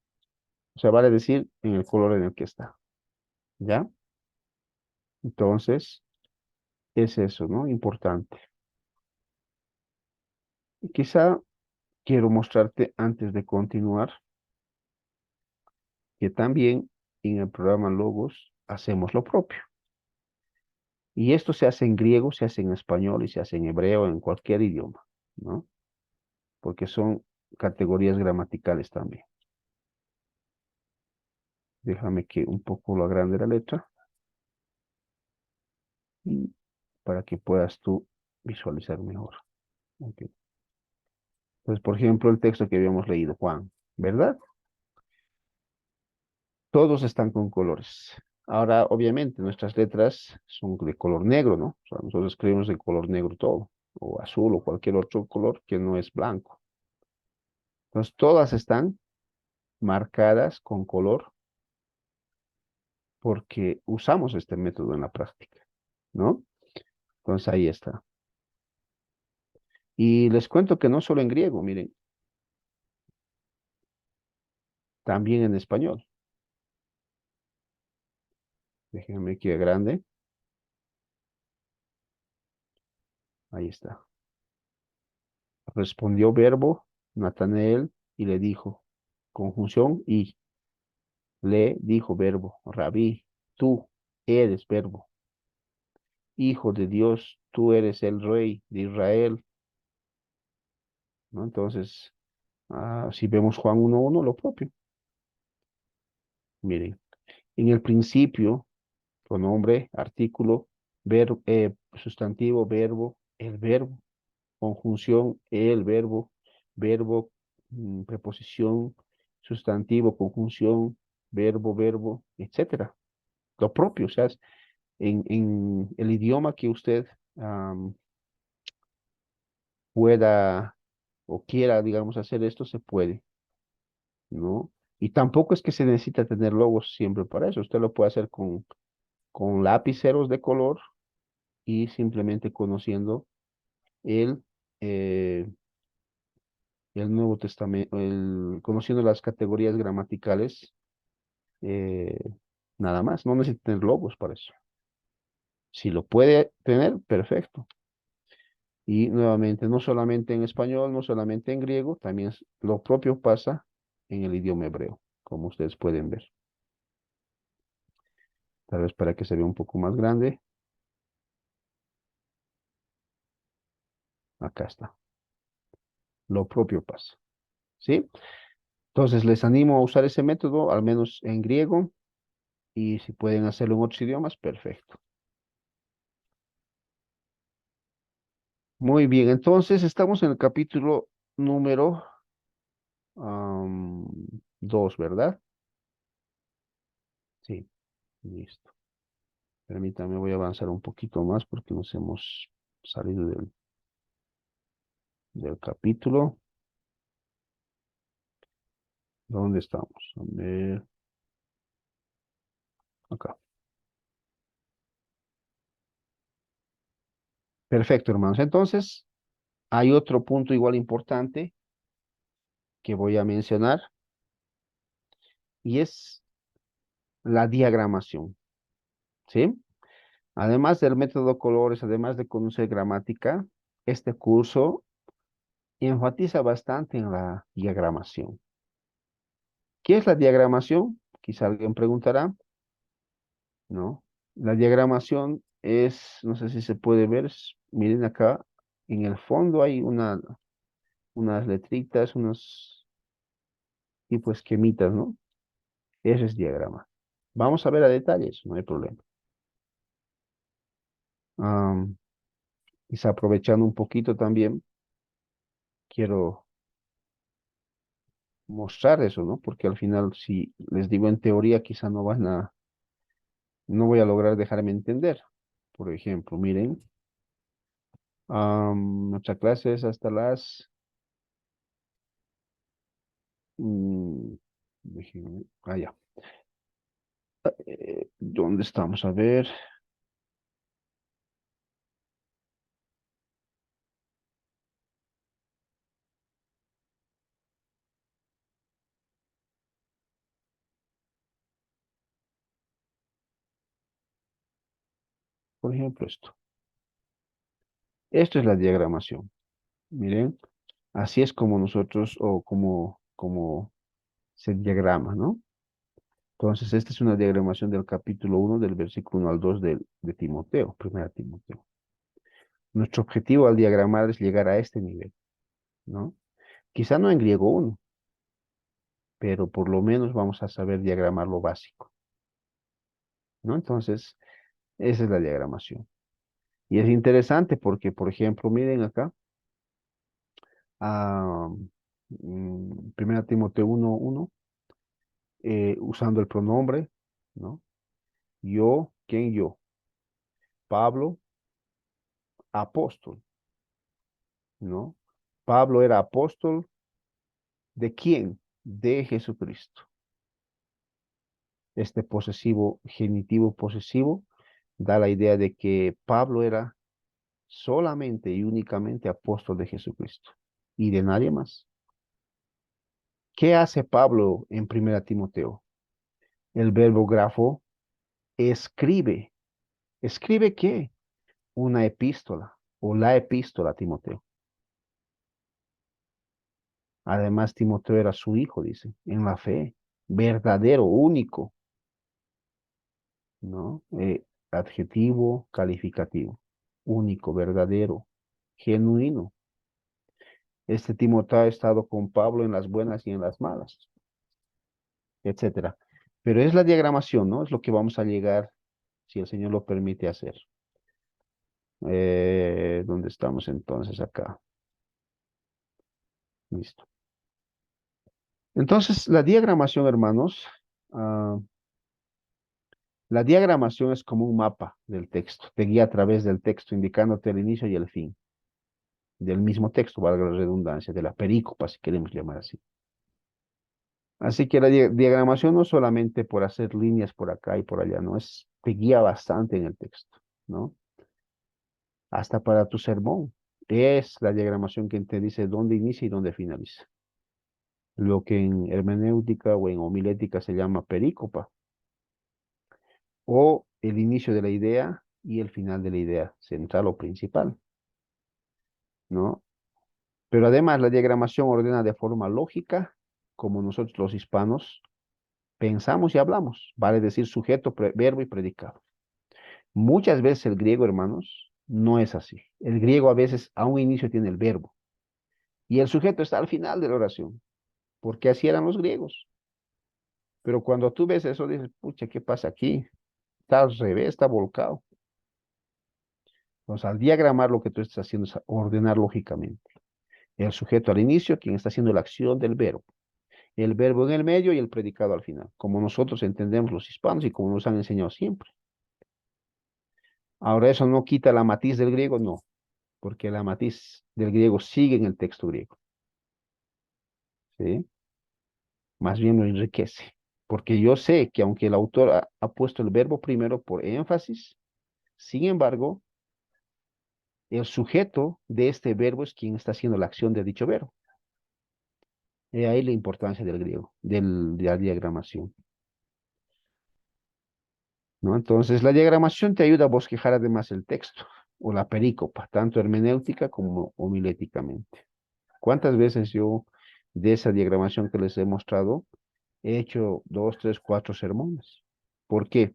O sea, vale decir en el color en el que está. ¿Ya? Entonces, es eso, ¿no? Importante. Y quizá quiero mostrarte antes de continuar que también en el programa Logos hacemos lo propio. Y esto se hace en griego, se hace en español y se hace en hebreo, en cualquier idioma, ¿no? Porque son categorías gramaticales también. Déjame que un poco lo agrande la letra y para que puedas tú visualizar mejor. Ok. Entonces, por ejemplo, el texto que habíamos leído, Juan, ¿verdad? Todos están con colores. Ahora, obviamente, nuestras letras son de color negro, ¿no? O sea, nosotros escribimos de color negro todo, o azul, o cualquier otro color que no es blanco. Entonces, todas están marcadas con color porque usamos este método en la práctica, ¿no? Entonces, ahí está. Y les cuento que no solo en griego, miren, también en español. Déjenme que grande. Ahí está. Respondió verbo, Natanael, y le dijo, conjunción, y le dijo verbo, Rabí, tú eres verbo, hijo de Dios, tú eres el rey de Israel, ¿no? Entonces, si vemos Juan 1:1, lo propio. Miren, en el principio, pronombre, artículo, sustantivo, verbo, el verbo, conjunción, el verbo, verbo, preposición, sustantivo, conjunción, verbo, etcétera. Lo propio, o sea, en el idioma que usted pueda o quiera, digamos, hacer esto, se puede, ¿no? Y tampoco es que se necesita tener logos siempre para eso. Usted lo puede hacer con lapiceros de color y simplemente conociendo el, eh, el Nuevo Testamento, conociendo las categorías gramaticales, eh, nada más. No necesita tener logos para eso. Si lo puede tener, perfecto. Y nuevamente, no solamente en español, no solamente en griego, también lo propio pasa en el idioma hebreo, como ustedes pueden ver. Tal vez para que se vea un poco más grande. Acá está. Lo propio pasa. ¿Sí? Entonces les animo a usar ese método, al menos en griego, y si pueden hacerlo en otros idiomas, perfecto. Muy bien, entonces estamos en el capítulo número 2, ¿verdad? Sí, listo. Permítame, voy a avanzar un poquito más porque nos hemos salido del capítulo. ¿Dónde estamos? A ver, acá. Perfecto, hermanos. Entonces, hay otro punto igual importante que voy a mencionar y es la diagramación, ¿sí? Además del método colores, además de conocer gramática, este curso enfatiza bastante en la diagramación. ¿Qué es la diagramación? Quizá alguien preguntará, ¿no? La diagramación es, no sé si se puede ver, miren acá, en el fondo hay unas letritas, unos tipos esquemitas, ¿no? Ese es diagrama. Vamos a ver a detalles, no hay problema. Am, Quizá aprovechando un poquito también, quiero mostrar eso, ¿no? Porque al final, si les digo en teoría, quizá no voy a lograr dejarme entender. Por ejemplo, miren, nuestra clase es hasta las, mm, ya. ¿Dónde estamos? A ver, por ejemplo, esto. Esto es la diagramación. Miren, así es como nosotros, o como se diagrama, ¿no? Entonces, esta es una diagramación del capítulo 1 del versículo 1 al 2 de Timoteo, primera Timoteo. Nuestro objetivo al diagramar es llegar a este nivel, ¿no? Quizá no en griego 1, pero por lo menos vamos a saber diagramar lo básico, ¿no? Entonces, esa es la diagramación. Y es interesante porque, por ejemplo, miren acá, ah, primera Timoteo 1:1, usando el pronombre, ¿no? Yo, ¿quién yo? Pablo, apóstol, ¿no? Pablo era apóstol ¿de quién? De Jesucristo. Este posesivo, genitivo posesivo, da la idea de que Pablo era solamente y únicamente apóstol de Jesucristo y de nadie más. ¿Qué hace Pablo en primera Timoteo? El verbo grafo escribe. ¿Escribe qué? Una epístola o la epístola a Timoteo. Además, Timoteo era su hijo, dice, en la fe, verdadero, único, ¿no? Adjetivo calificativo, único, verdadero, genuino. Este Timoteo ha estado con Pablo en las buenas y en las malas, etcétera. Pero es la diagramación, ¿no? Es lo que vamos a llegar, si el Señor lo permite hacer. ¿Dónde estamos entonces acá? Listo. Entonces, la diagramación, hermanos, ah, la diagramación es como un mapa del texto, te guía a través del texto, indicándote el inicio y el fin del mismo texto, valga la redundancia, de la perícopa, si queremos llamar así. Así que la diagramación no solamente por hacer líneas por acá y por allá, no, te guía bastante en el texto, ¿no? Hasta para tu sermón. Es la diagramación que te dice dónde inicia y dónde finaliza. Lo que en hermenéutica o en homilética se llama perícopa, o el inicio de la idea y el final de la idea central o principal, ¿no? Pero además la diagramación ordena de forma lógica, como nosotros los hispanos pensamos y hablamos, vale decir sujeto, verbo y predicado. Muchas veces el griego, hermanos, no es así. El griego a veces a un inicio tiene el verbo y el sujeto está al final de la oración, porque así eran los griegos. Pero cuando tú ves eso, dices, pucha, ¿qué pasa aquí? Está al revés, está volcado. Entonces, al diagramar lo que tú estás haciendo es ordenar lógicamente. El sujeto al inicio, quien está haciendo la acción del verbo. El verbo en el medio y el predicado al final, como nosotros entendemos los hispanos y como nos han enseñado siempre. Ahora, eso no quita la matiz del griego, no, porque la matiz del griego sigue en el texto griego, ¿sí? Más bien lo enriquece, porque yo sé que aunque el autor ha puesto el verbo primero por énfasis, sin embargo, el sujeto de este verbo es quien está haciendo la acción de dicho verbo. Y ahí la importancia del griego, de la diagramación, ¿no? Entonces, la diagramación te ayuda a bosquejar además el texto o la perícopa, tanto hermenéutica como homiléticamente. ¿Cuántas veces yo de esa diagramación que les he mostrado he hecho 2, 3, 4 sermones? ¿Por qué?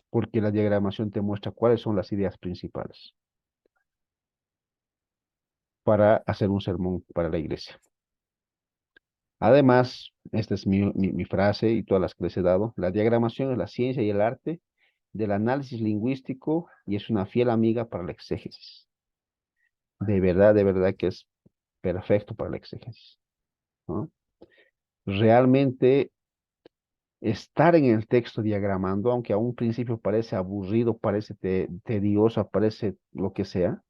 Porque la diagramación te muestra cuáles son las ideas principales. para hacer un sermón para la iglesia. Además, esta es mi frase y todas las que les he dado, la diagramación es la ciencia y el arte del análisis lingüístico y es una fiel amiga para la exégesis. De verdad que es perfecto para la exégesis, ¿no? Realmente estar en el texto diagramando, aunque a un principio parece aburrido, parece tedioso, parece lo que sea,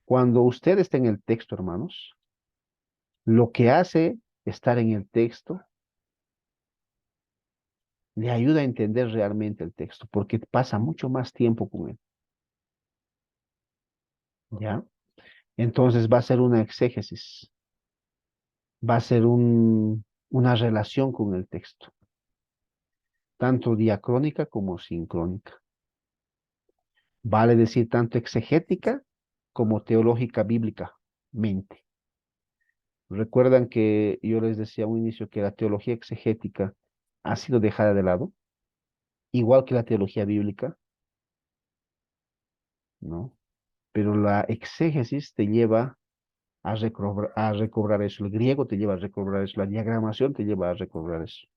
cuando usted está en el texto, hermanos, lo que hace estar en el texto le ayuda a entender realmente el texto, porque pasa mucho más tiempo con él, ¿ya? Entonces va a ser una exégesis, va a ser una relación con el texto, tanto diacrónica como sincrónica. Vale decir tanto exegética como teológica bíblica, mente. Recuerdan que yo les decía a un inicio que la teología exegética ha sido dejada de lado, igual que la teología bíblica, ¿no? Pero la exégesis te lleva a recobrar eso, el griego te lleva a recobrar eso, la diagramación te lleva a recobrar eso.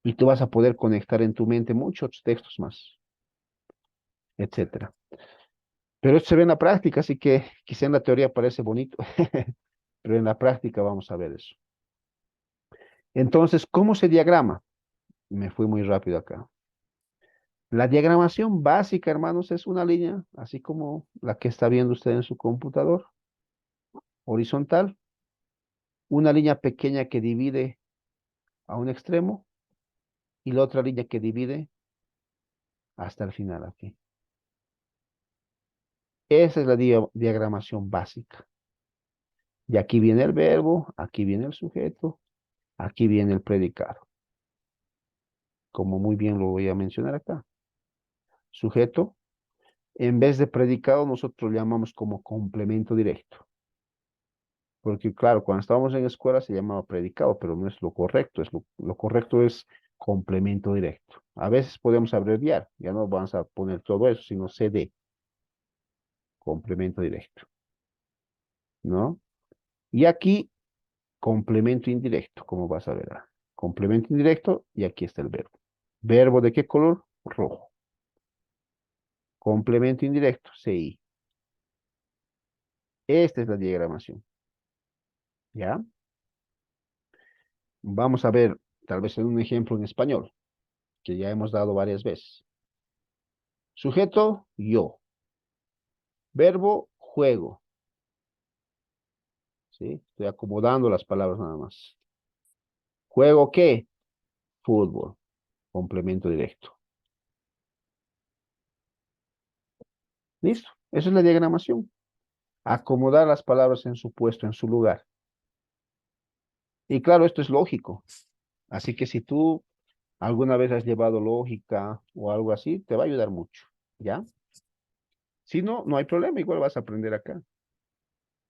Y tú vas a poder conectar en tu mente muchos textos más, etcétera. Pero esto se ve en la práctica, así que quizá en la teoría parece bonito, pero en la práctica vamos a ver eso. Entonces, ¿cómo se diagrama? Me fui muy rápido acá. La diagramación básica, hermanos, es una línea, así como la que está viendo usted en su computador, horizontal, una línea pequeña que divide a un extremo y la otra línea que divide hasta el final aquí. Esa es la diagramación básica. Y aquí viene el verbo, aquí viene el sujeto, aquí viene el predicado, como muy bien lo voy a mencionar acá. Sujeto, en vez de predicado, nosotros lo llamamos como complemento directo. Porque claro, cuando estábamos en escuela se llamaba predicado, pero no es lo correcto, lo correcto es complemento directo. A veces podemos abreviar, ya no vamos a poner todo eso, sino CD, complemento directo, ¿no? Y aquí, complemento indirecto, como vas a ver. Complemento indirecto y aquí está el verbo. ¿Verbo de qué color? Rojo. Complemento indirecto, CI. Esta es la diagramación, ¿ya? Vamos a ver, tal vez en un ejemplo en español, que ya hemos dado varias veces. Sujeto, yo. Verbo, juego. ¿Sí? Estoy acomodando las palabras nada más. ¿Juego qué? Fútbol. Complemento directo. ¿Listo? Esa es la diagramación. Acomodar las palabras en su puesto, en su lugar. Y claro, esto es lógico. Así que si tú alguna vez has llevado lógica o algo así, te va a ayudar mucho. ¿Ya? Si no, no hay problema, igual vas a aprender acá.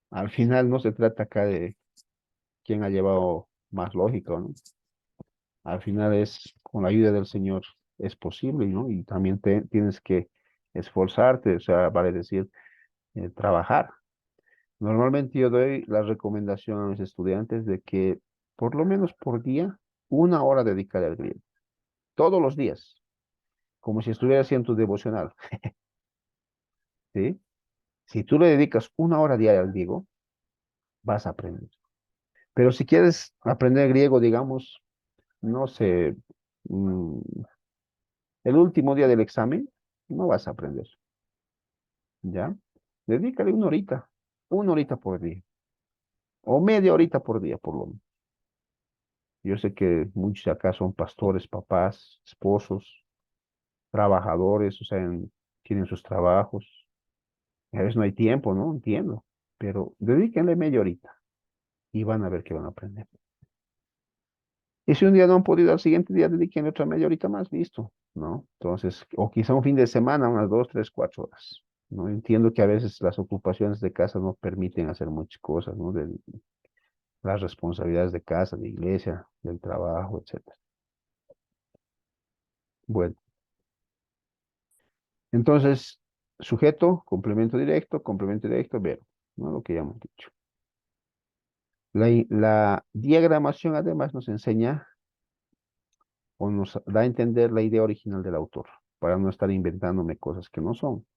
Al final no se trata acá de quién ha llevado más lógica, ¿no? Al final es con la ayuda del Señor es posible, ¿no? Y también tienes que esforzarte, o sea, vale decir, trabajar. Normalmente yo doy la recomendación a mis estudiantes de que por lo menos por día, una hora dedicar al griego. Todos los días, como si estuvieras haciendo tu devocional, ¿sí? Si tú le dedicas una hora diaria al griego, vas a aprender. Pero si quieres aprender griego, digamos, no sé, mm, el último día del examen, no vas a aprender, ¿ya? Dedícale una horita por día, o media horita por día, por lo menos. Yo sé que muchos acá son pastores, papás, esposos, trabajadores, o sea, tienen sus trabajos. A veces no hay tiempo, ¿no? Entiendo, pero dedíquenle media horita y van a ver que van a aprender. Y si un día no han podido, al siguiente día dedíquenle otra media horita más, listo, ¿no? Entonces, o quizá un fin de semana, unas 2, 3, 4 horas. No entiendo que a veces las ocupaciones de casa no permiten hacer muchas cosas, ¿no? De las responsabilidades de casa, de iglesia, del trabajo, etcétera. Bueno, entonces, sujeto, complemento directo, verbo. ¿no? Lo que ya hemos dicho. La diagramación además nos enseña o nos da a entender la idea original del autor, para no estar inventándome cosas que no son,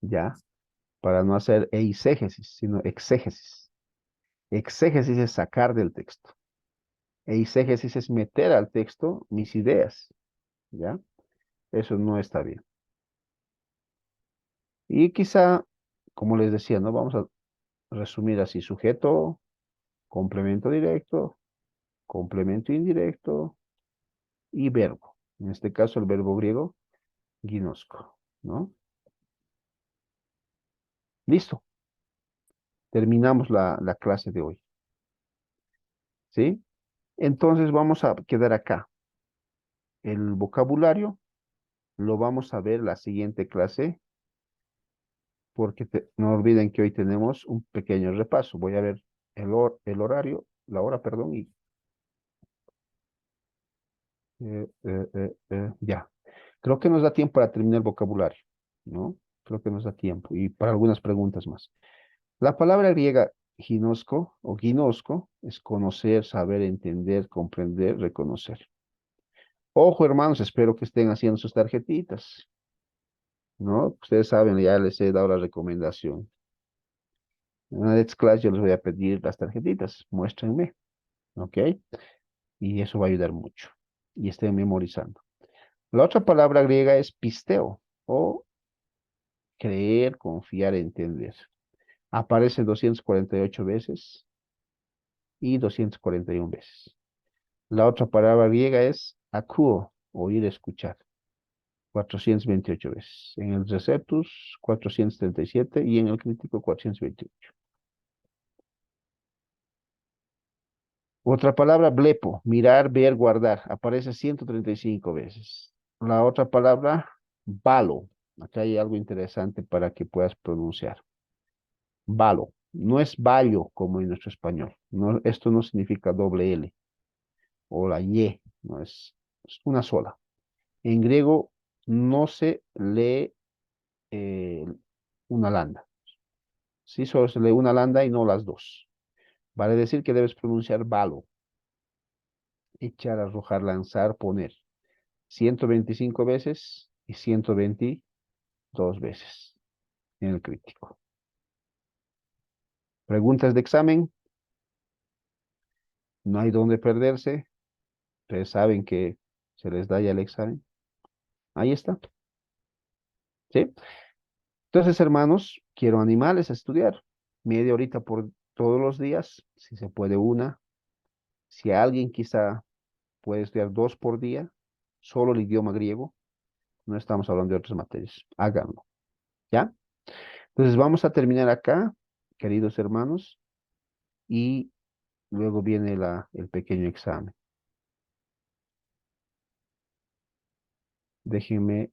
¿ya? Para no hacer eisegesis, sino exégesis. Exégesis es sacar del texto. Eisegesis es meter al texto mis ideas, ¿ya? Eso no está bien. Y quizá, como les decía, ¿no? Vamos a resumir así, sujeto, complemento directo, complemento indirecto y verbo. En este caso, el verbo griego, ginosko, ¿no? Listo, terminamos la clase de hoy, ¿sí? Entonces vamos a quedar acá. El vocabulario lo vamos a ver la siguiente clase, porque no olviden que hoy tenemos un pequeño repaso. Voy a ver el horario, la hora, perdón, y ya. Creo que nos da tiempo para terminar el vocabulario, ¿no? Creo que nos da tiempo y para algunas preguntas más. La palabra griega ginosco o ginosco es conocer, saber, entender, comprender, reconocer. Ojo, hermanos, espero que estén haciendo sus tarjetitas, ¿no? Ustedes saben, ya les he dado la recomendación. En la next class yo les voy a pedir las tarjetitas, muéstrenme, ¿ok? Y eso va a ayudar mucho. Y estén memorizando. La otra palabra griega es pisteo o creer, confiar, entender. Aparece 248 veces y 241 veces. La otra palabra griega es akuo, oír, escuchar. 428 veces. En el Receptus, 437 y en el Crítico, 428. Otra palabra, blepo, mirar, ver, guardar. Aparece 135 veces. La otra palabra, balo. Acá hay algo interesante para que puedas pronunciar. Balo. No es ballo como en nuestro español. No, esto no significa doble L o la Y. No es una sola. En griego no se lee una landa. Sí, solo se lee una landa y no las dos. Vale decir que debes pronunciar balo. Echar, arrojar, lanzar, poner. 125 veces y 122 veces en el crítico. Preguntas de examen. No hay dónde perderse. Ustedes saben que se les da ya el examen. Ahí está. ¿Sí? Entonces, hermanos, quiero animarles a estudiar. Media horita por todos los días, si se puede una. Si alguien quizá puede estudiar dos por día, solo el idioma griego, no estamos hablando de otras materias. Háganlo. ¿Ya? Entonces vamos a terminar acá, queridos hermanos, y luego viene el pequeño examen. Déjenme